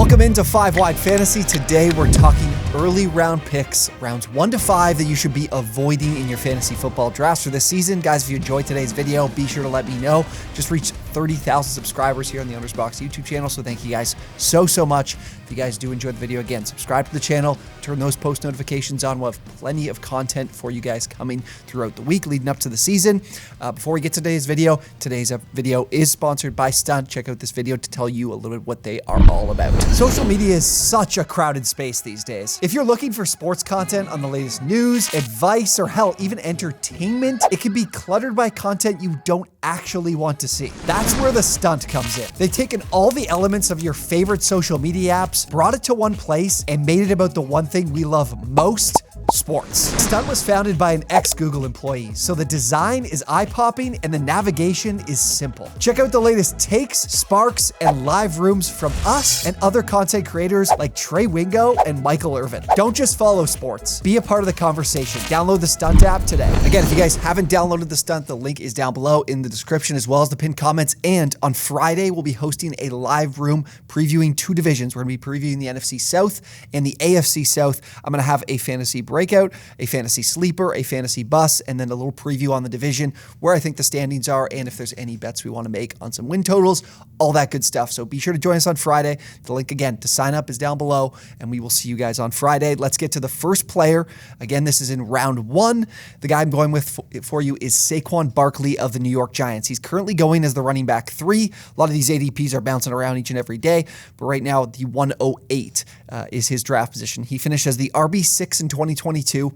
Welcome into 5 Wide Fantasy. Today we're talking early round picks, rounds 1 to 5 that you should be avoiding in your fantasy football drafts for this season. Guys, if you enjoyed today's video, be sure to let me know. Just reached 30,000 subscribers here on the OwnersBox YouTube channel, so thank you guys so much. If you guys do enjoy the video, again, subscribe to the channel, turn those post notifications on. We'll have plenty of content for you guys coming throughout the week leading up to the season. Before we get to today's video is sponsored by STUNT. Check out this video to tell you a little bit what they are all about. Social media is such a crowded space these days. If you're looking for sports content on the latest news, advice, or hell, even entertainment, it can be cluttered by content you don't actually want to see. That's where the STUNT comes in. They've taken all the elements of your favorite social media apps, brought it to one place, and made it about the one thing we love most: sports. STUNT was founded by an ex-Google employee, so the design is eye-popping and the navigation is simple. Check out the latest takes, sparks, and live rooms from us and other content creators like Trey Wingo and Michael Irvin. Don't just follow sports, be a part of the conversation. Download the STUNT app today. Again, if you guys haven't downloaded the STUNT, the link is down below in the description as well as the pinned comments. And on Friday, we'll be hosting a live room previewing 2 divisions. We're going to be previewing the NFC South and the AFC South. I'm going to have a fantasy breakout, a fantasy sleeper, a fantasy bus, and then a little preview on the division, where I think the standings are, and if there's any bets we want to make on some win totals, all that good stuff. So be sure to join us on Friday. The link again to sign up is down below, and we will see you guys on Friday. Let's get to the first player. Again, this is in round 1. The guy I'm going with for you is Saquon Barkley of the New York Giants. He's currently going as the running back 3. A lot of these ADPs are bouncing around each and every day, but right now the 108 is his draft position. He finished as the RB6 in 2022.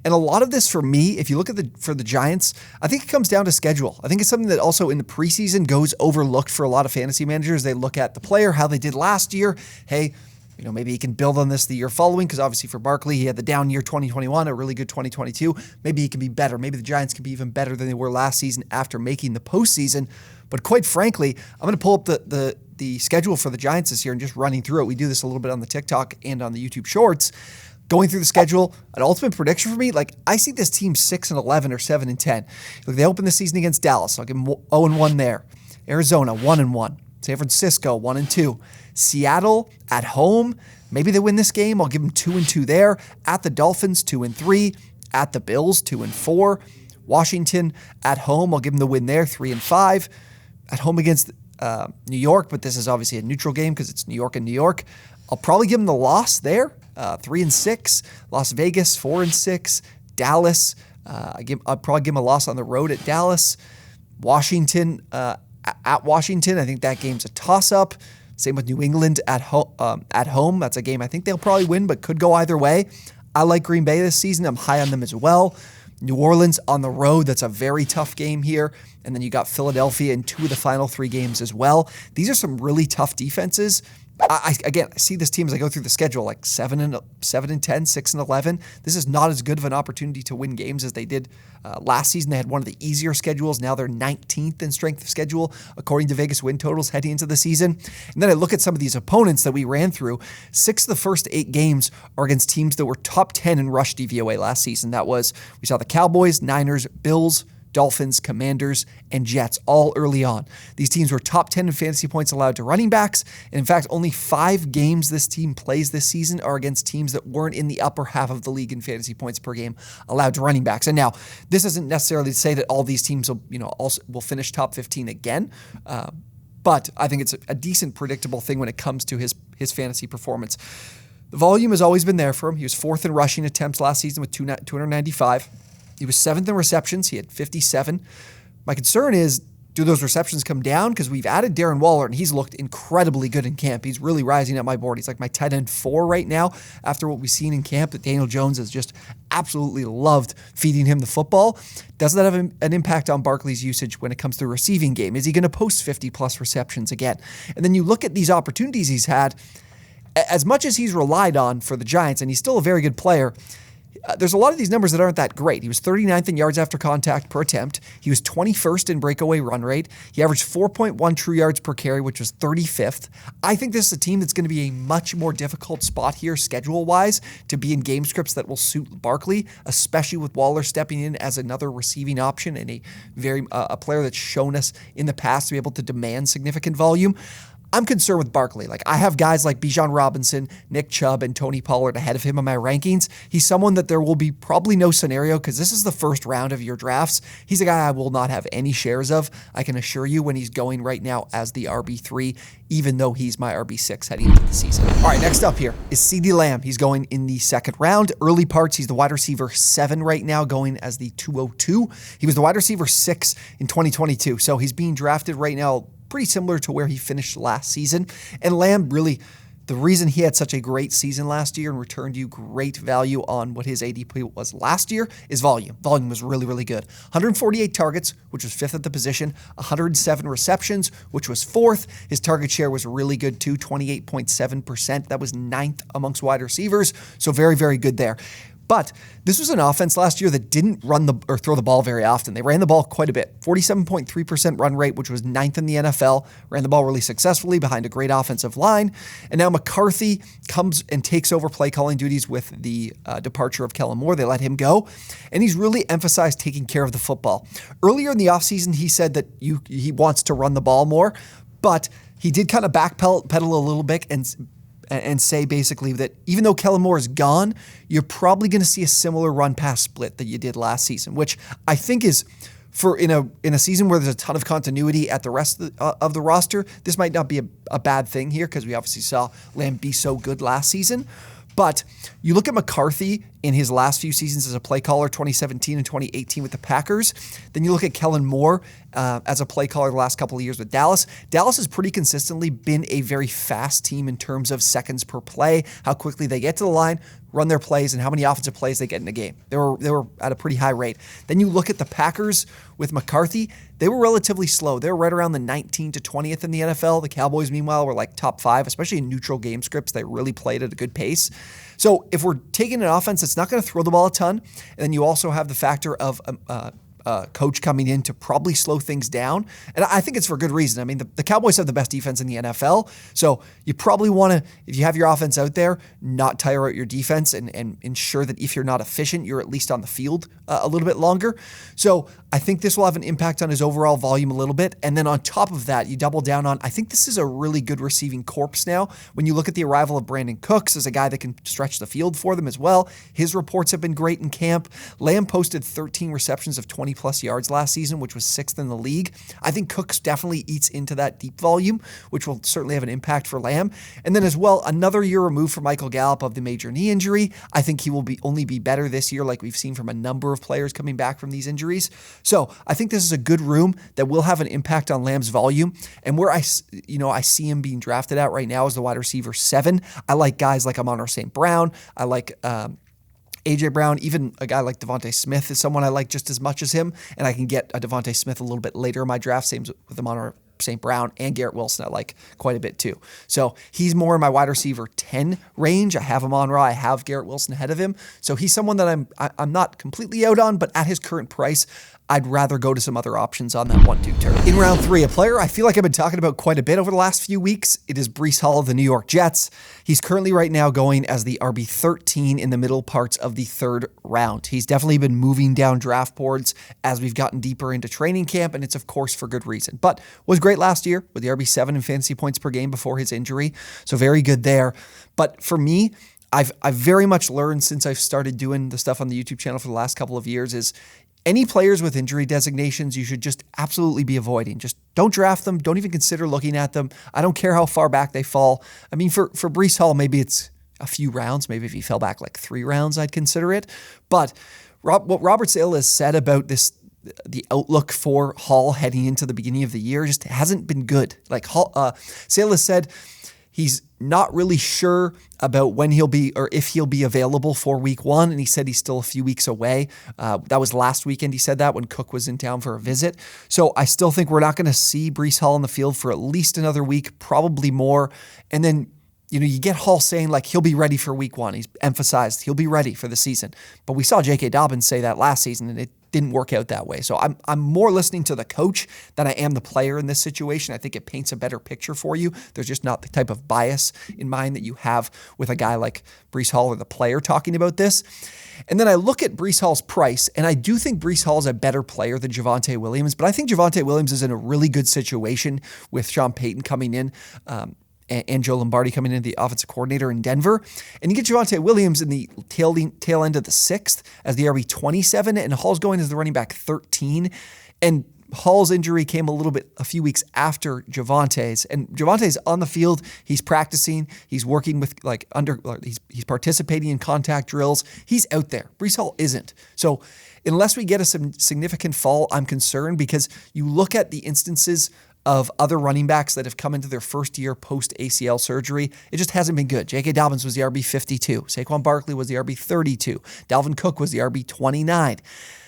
And a lot of this for me, if you look at for the Giants, I think it comes down to schedule. I think it's something that also in the preseason goes overlooked for a lot of fantasy managers. They look at the player, how they did last year. Hey, maybe he can build on this the year following, because obviously for Barkley, he had the down year 2021, a really good 2022. Maybe he can be better. Maybe the Giants can be even better than they were last season after making the postseason. But quite frankly, I'm going to pull up the schedule for the Giants this year and just running through it. We do this a little bit on the TikTok and on the YouTube Shorts. Going through the schedule, an ultimate prediction for me, I see this team 6-11 or 7-10. Look, they opened the season against Dallas. I'll give them 0-1 there. Arizona, 1-1. San Francisco, 1-2. Seattle at home. Maybe they win this game. I'll give them 2-2 there. At the Dolphins, 2-3. At the Bills, 2-4. Washington at home. I'll give them the win there, 3-5. At home against New York, but this is obviously a neutral game because it's New York and New York. I'll probably give them the loss there, 3-6. Las Vegas, 4-6. Dallas, I'll probably give them a loss on the road at Dallas. Washington, at Washington, I think that game's a toss-up. Same with New England at home. That's a game I think they'll probably win, but could go either way. I like Green Bay this season. I'm high on them as well. New Orleans on the road, that's a very tough game here. And then you got Philadelphia in 2 of the final 3 games as well. These are some really tough defenses. I see this team as I go through the schedule, 7-10, 6-11. This is not as good of an opportunity to win games as they did last season. They had one of the easier schedules. Now they're 19th in strength of schedule, according to Vegas win totals heading into the season. And then I look at some of these opponents that we ran through. 6 of the first 8 games are against teams that were top 10 in rush DVOA last season. We saw the Cowboys, Niners, Bills, Dolphins, Commanders, and Jets all early on. These teams were top 10 in fantasy points allowed to running backs. And in fact, only 5 games this team plays this season are against teams that weren't in the upper half of the league in fantasy points per game allowed to running backs. And now, this isn't necessarily to say that all these teams will finish top 15 again. But I think it's a decent predictable thing when it comes to his fantasy performance. The volume has always been there for him. He was 4th in rushing attempts last season with 295. He was 7th in receptions. He had 57. My concern is, do those receptions come down? Because we've added Darren Waller, and he's looked incredibly good in camp. He's really rising up my board. He's like my tight end 4 right now after what we've seen in camp, that Daniel Jones has just absolutely loved feeding him the football. Does that have an impact on Barkley's usage when it comes to the receiving game? Is he going to post 50-plus receptions again? And then you look at these opportunities he's had. As much as he's relied on for the Giants, and he's still a very good player, there's a lot of these numbers that aren't that great. He was 39th in yards after contact per attempt. He was 21st in breakaway run rate. He averaged 4.1 true yards per carry, which was 35th. I think this is a team that's going to be a much more difficult spot here schedule-wise to be in game scripts that will suit Barkley, especially with Waller stepping in as another receiving option and a player that's shown us in the past to be able to demand significant volume. I'm concerned with Barkley. Like, I have guys like Bijan Robinson, Nick Chubb, and Tony Pollard ahead of him in my rankings. He's someone that there will be probably no scenario, because this is the first round of your drafts. He's a guy I will not have any shares of, I can assure you, when he's going right now as the RB3, even though he's my RB6 heading into the season. All right, next up here is CeeDee Lamb. He's going in the second round. Early parts, he's the wide receiver 7 right now, going as the 202. He was the wide receiver 6 in 2022, so he's being drafted right now pretty similar to where he finished last season. And Lamb, really, the reason he had such a great season last year and returned you great value on what his ADP was last year is volume. Volume was really, really good. 148 targets, which was 5th at the position, 107 receptions, which was 4th. His target share was really good too, 28.7%. That was 9th amongst wide receivers, so very, very good there. But this was an offense last year that didn't throw the ball very often. They ran the ball quite a bit. 47.3% run rate, which was 9th in the NFL. Ran the ball really successfully behind a great offensive line. And now McCarthy comes and takes over play calling duties with the departure of Kellen Moore. They let him go. And he's really emphasized taking care of the football. Earlier in the offseason, he said that he wants to run the ball more, but he did kind of backpedal a little bit and say basically that even though Kellen Moore is gone, you're probably going to see a similar run-pass split that you did last season, which I think is, for in a season where there's a ton of continuity at the rest of the roster, this might not be a bad thing here, because we obviously saw Lamb be so good last season. But you look at McCarthy in his last few seasons as a play caller, 2017 and 2018 with the Packers. Then you look at Kellen Moore as a play caller the last couple of years with Dallas. Dallas has pretty consistently been a very fast team in terms of seconds per play, how quickly they get to the line, run their plays, and how many offensive plays they get in a game. They were at a pretty high rate. Then you look at the Packers with McCarthy. They were relatively slow. They were right around the 19th to 20th in the NFL. The Cowboys, meanwhile, were like top 5, especially in neutral game scripts. They really played at a good pace. So if we're taking an offense that's not going to throw the ball a ton, and then you also have the factor of coach coming in to probably slow things down, and I think it's for good reason. I mean, the Cowboys have the best defense in the NFL, so you probably want to, if you have your offense out there, not tire out your defense and ensure that if you're not efficient, you're at least on the field a little bit longer. So I think this will have an impact on his overall volume a little bit. And then on top of that, you double down on, I think this is a really good receiving corpse now. When you look at the arrival of Brandon Cooks as a guy that can stretch the field for them as well, his reports have been great in camp. Lamb posted 13 receptions of 20-plus yards last season, which was 6th in the league. I think Cooks definitely eats into that deep volume, which will certainly have an impact for Lamb. And then as well, another year removed from Michael Gallup of the major knee injury. I think he will only be better this year, like we've seen from a number of players coming back from these injuries. So I think this is a good room that will have an impact on Lamb's volume. And where I see him being drafted at right now is the wide receiver 7. I like guys like Amon-Ra St. Brown. I like A.J. Brown. Even a guy like Devontae Smith is someone I like just as much as him. And I can get a Devontae Smith a little bit later in my draft. Same with Amon-Ra St. Brown and Garrett Wilson I like quite a bit too. So he's more in my wide receiver 10 range. I have him on Raw. I have Garrett Wilson ahead of him. So he's someone that I'm not completely out on, but at his current price, I'd rather go to some other options on that 1-2 turn. In round 3, a player I feel like I've been talking about quite a bit over the last few weeks. It is Breece Hall of the New York Jets. He's currently right now going as the RB13 in the middle parts of the 3rd round. He's definitely been moving down draft boards as we've gotten deeper into training camp, and it's of course for good reason. But was great last year with the RB7 in fantasy points per game before his injury. So very good there. But for me, I've very much learned since I've started doing the stuff on the YouTube channel for the last couple of years is any players with injury designations, you should just absolutely be avoiding. Just don't draft them. Don't even consider looking at them. I don't care how far back they fall. I mean, for Breece Hall, maybe it's a few rounds. Maybe if he fell back like 3 rounds, I'd consider it. But what Robert Sale has said about this, the outlook for Hall heading into the beginning of the year, just hasn't been good. Like Sale has said, he's not really sure about when he'll be or if he'll be available for week 1. And he said he's still a few weeks away. That was last weekend. He said that when Cook was in town for a visit. So I still think we're not going to see Breece Hall in the field for at least another week, probably more. And then, you get Hall saying like he'll be ready for week 1. He's emphasized he'll be ready for the season. But we saw J.K. Dobbins say that last season, and it didn't work out that way. So I'm more listening to the coach than I am the player in this situation. I think it paints a better picture for you. There's just not the type of bias in mind that you have with a guy like Breece Hall or the player talking about this. And then I look at Breece Hall's price, and I do think Breece Hall is a better player than Javonte Williams, but I think Javonte Williams is in a really good situation with Sean Payton coming in, and Joe Lombardi coming in, the offensive coordinator in Denver. And you get Javonte Williams in the tail end of the 6th as the RB 27, and Hall's going as the running back 13. And Hall's injury came a few weeks after Javonte's, and Javonte's on the field. He's practicing. He's working with he's participating in contact drills. He's out there. Breece Hall isn't. So unless we get a significant fall, I'm concerned, because you look at the instances of other running backs that have come into their first year post ACL surgery. It just hasn't been good. J.K. Dobbins was the RB 52. Saquon Barkley was the RB 32. Dalvin Cook was the RB 29.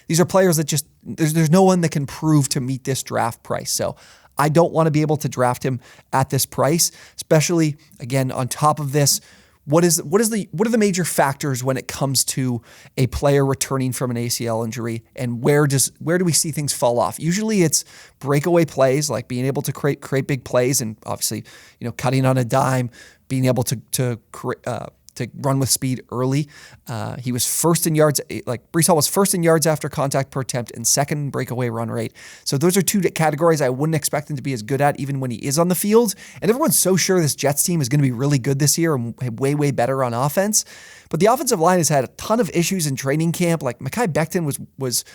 These are players that just, there's no one that can prove to meet this draft price. So I don't want to be able to draft him at this price, especially, again, on top of this, what are the major factors when it comes to a player returning from an ACL injury, and where do we see things fall off? Usually it's breakaway plays, like being able to create big plays, and obviously, cutting on a dime, being able to run with speed early. He was first in yards, Breece Hall was first in yards after contact per attempt and second in breakaway run rate. So those are two categories I wouldn't expect him to be as good at even when he is on the field. And everyone's so sure this Jets team is going to be really good this year and way, way better on offense. But the offensive line has had a ton of issues in training camp. Like Mekhi Becton was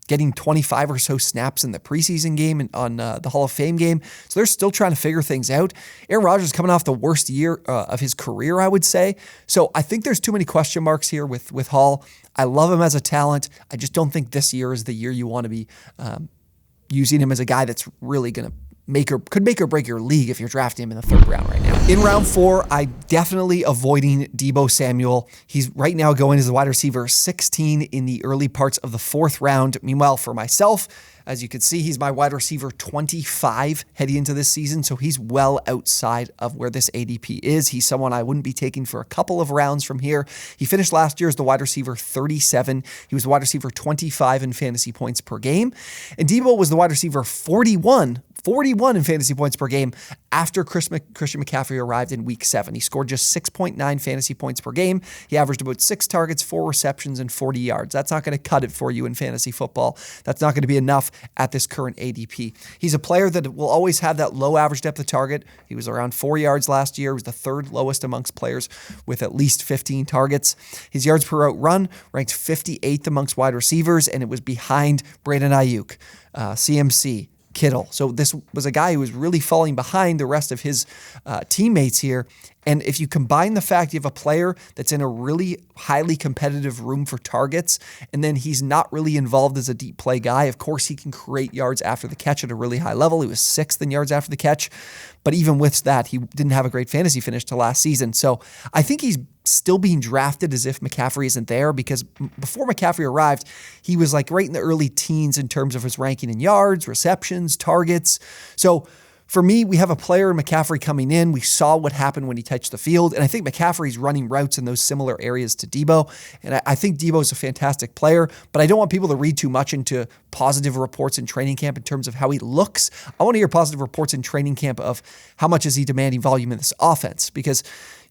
getting 25 or so snaps in the preseason game and on the Hall of Fame game. So they're still trying to figure things out. Aaron Rodgers is coming off the worst year of his career, I would say. So I think there's too many question marks here with Hall. I love him as a talent. I just don't think this year is the year you want to be using him as a guy that's really going to could make or break your league if you're drafting him in the 3rd round right now. In round 4, I'm definitely avoiding Deebo Samuel. He's right now going as the wide receiver 16 in the early parts of the 4th round. Meanwhile, for myself, as you can see, he's my wide receiver 25 heading into this season, so he's well outside of where this ADP is. He's someone I wouldn't be taking for a couple of rounds from here. He finished last year as the wide receiver 37. He was the wide receiver 25 in fantasy points per game. And Deebo was the wide receiver 41 in fantasy points per game after Christian McCaffrey arrived in week 7. He scored just 6.9 fantasy points per game. He averaged about 6 targets, 4 receptions, and 40 yards. That's not going to cut it for you in fantasy football. That's not going to be enough at this current ADP. He's a player that will always have that low average depth of target. He was around 4 yards last year. He was the 3rd lowest amongst players with at least 15 targets. His yards per route run ranked 58th amongst wide receivers, and it was behind Brandon Ayuk, CMC, Kittle. So this was a guy who was really falling behind the rest of his teammates here. And if you combine the fact you have a player that's in a really highly competitive room for targets, and then he's not really involved as a deep play guy, of course he can create yards after the catch at a really high level. He was 6th in yards after the catch. But even with that, he didn't have a great fantasy finish to last season. So I think he's still being drafted as if McCaffrey isn't there, because before McCaffrey arrived, he was like right in the early teens in terms of his ranking in yards, receptions, targets. So for me, we have a player in McCaffrey coming in. We saw what happened when he touched the field, and I think McCaffrey's running routes in those similar areas to Deebo, and I think Deebo is a fantastic player, but I don't want people to read too much into positive reports in training camp in terms of how he looks. I want to hear positive reports in training camp of how much is he demanding volume in this offense, because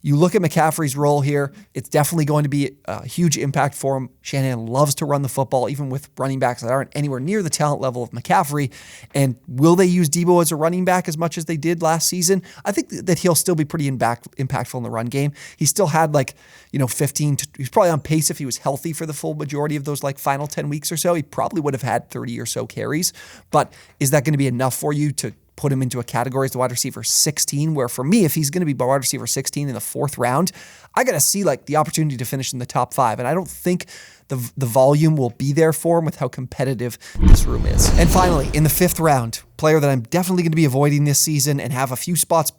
you look at McCaffrey's role here, it's definitely going to be a huge impact for him. Shanahan loves to run the football, even with running backs that aren't anywhere near the talent level of McCaffrey. And will they use Deebo as a running back as much as they did last season? I think that he'll still be pretty impactful in the run game. He still had he's probably on pace if he was healthy for the full majority of those final 10 weeks or so. He probably would have had 30 or so carries. But is that going to be enough for you to put him into a category as the wide receiver 16, where for me, if he's going to be wide receiver 16 in the 4th round, I got to see the opportunity to finish in the top 5. And I don't think the volume will be there for him with how competitive this room is. And finally, in the 5th round, player that I'm definitely going to be avoiding this season and have a few spots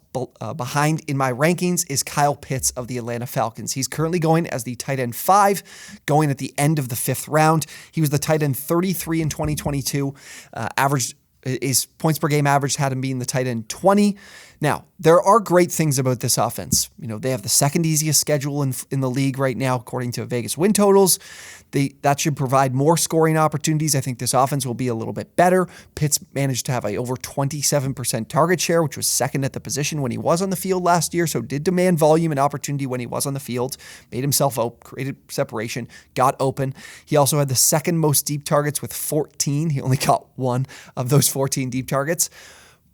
behind in my rankings is Kyle Pitts of the Atlanta Falcons. He's currently going as the tight end 5, going at the end of the 5th round. He was the tight end 33 in 2022, averaged His points per game average had him being the tight end 20. Now, there are great things about this offense. You know, they have the second easiest schedule in the league right now, according to Vegas win totals. That should provide more scoring opportunities. I think this offense will be a little bit better. Pitts managed to have a over 27% target share, which was second at the position when he was on the field last year. So did demand volume and opportunity when he was on the field. Made himself open, created separation, got open. He also had the second most deep targets with 14. He only got one of those 14 deep targets.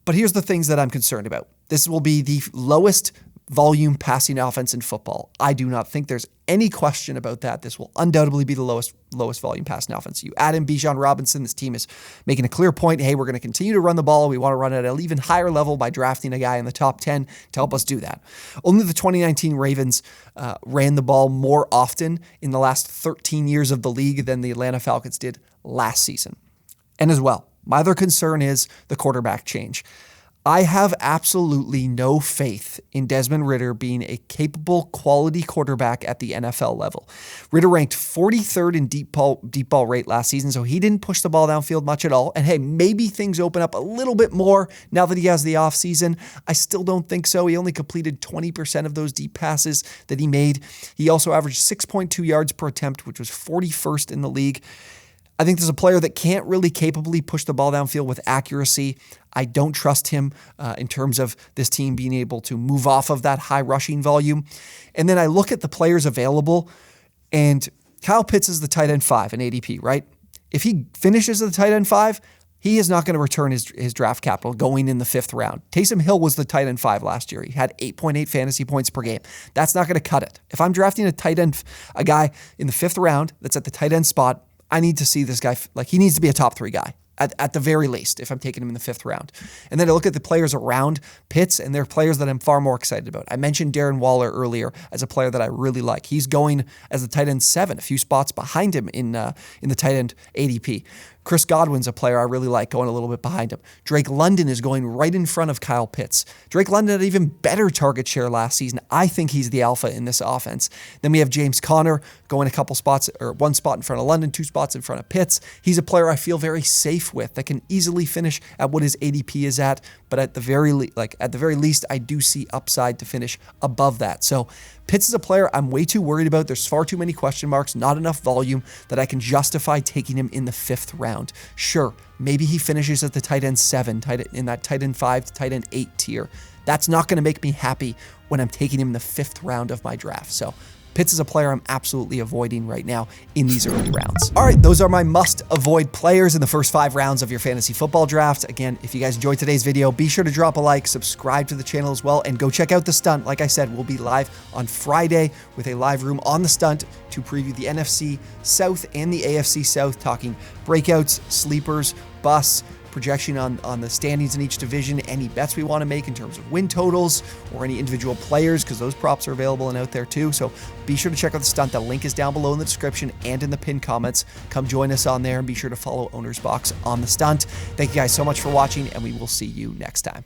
But here's the things that I'm concerned about. This will be the lowest volume passing offense in football. I do not think there's any question about that. This will undoubtedly be the lowest volume passing offense. You add in Bijan Robinson, this team is making a clear point, hey, we're going to continue to run the ball. We want to run it at an even higher level by drafting a guy in the top 10 to help us do that. Only the 2019 Ravens ran the ball more often in the last 13 years of the league than the Atlanta Falcons did last season. And as well, my other concern is the quarterback change. I have absolutely no faith in Desmond Ridder being a capable, quality quarterback at the NFL level. Ridder ranked 43rd in deep ball rate last season, so he didn't push the ball downfield much at all. And hey, maybe things open up a little bit more now that he has the offseason. I still don't think so. He only completed 20% of those deep passes that he made. He also averaged 6.2 yards per attempt, which was 41st in the league. I think there's a player that can't really capably push the ball downfield with accuracy. I don't trust him in terms of this team being able to move off of that high rushing volume. And then I look at the players available, and Kyle Pitts is the tight end 5 in ADP, right? If he finishes as the tight end 5, he is not going to return his draft capital going in the 5th round. Taysom Hill was the tight end 5 last year. He had 8.8 fantasy points per game. That's not going to cut it. If I'm drafting a guy in the 5th round that's at the tight end spot, I need to see this guy, like he needs to be a top 3 guy at the very least if I'm taking him in the 5th round. And then I look at the players around Pitts, and they're players that I'm far more excited about. I mentioned Darren Waller earlier as a player that I really like. He's going as the tight end 7, a few spots behind him in the tight end ADP. Chris Godwin's a player I really like, going a little bit behind him. Drake London is going right in front of Kyle Pitts. Drake London had even better target share last season. I think he's the alpha in this offense. Then we have James Conner going a couple spots, or 1 spot in front of London, 2 spots in front of Pitts. He's a player I feel very safe with that can easily finish at what his ADP is at, but at the very least, I do see upside to finish above that. So Pitts is a player I'm way too worried about. There's far too many question marks, not enough volume that I can justify taking him in the 5th round. Sure, maybe he finishes at the tight end 7, in that tight end 5 to tight end 8 tier. That's not going to make me happy when I'm taking him in the 5th round of my draft. So Pitts is a player I'm absolutely avoiding right now in these early rounds. All right, those are my must-avoid players in the first 5 rounds of your fantasy football draft. Again, if you guys enjoyed today's video, be sure to drop a like, subscribe to the channel as well, and go check out the Stunt. Like I said, we'll be live on Friday with a live room on the Stunt to preview the NFC South and the AFC South, talking breakouts, sleepers, busts, projection on the standings in each division, any bets we want to make in terms of win totals or any individual players, because those props are available and out there too. So be sure to check out the Stunt. The link is down below in the description and in the pinned comments. Come join us on there, and be sure to follow OwnersBox on the Stunt. Thank you guys so much for watching, and we will see you next time.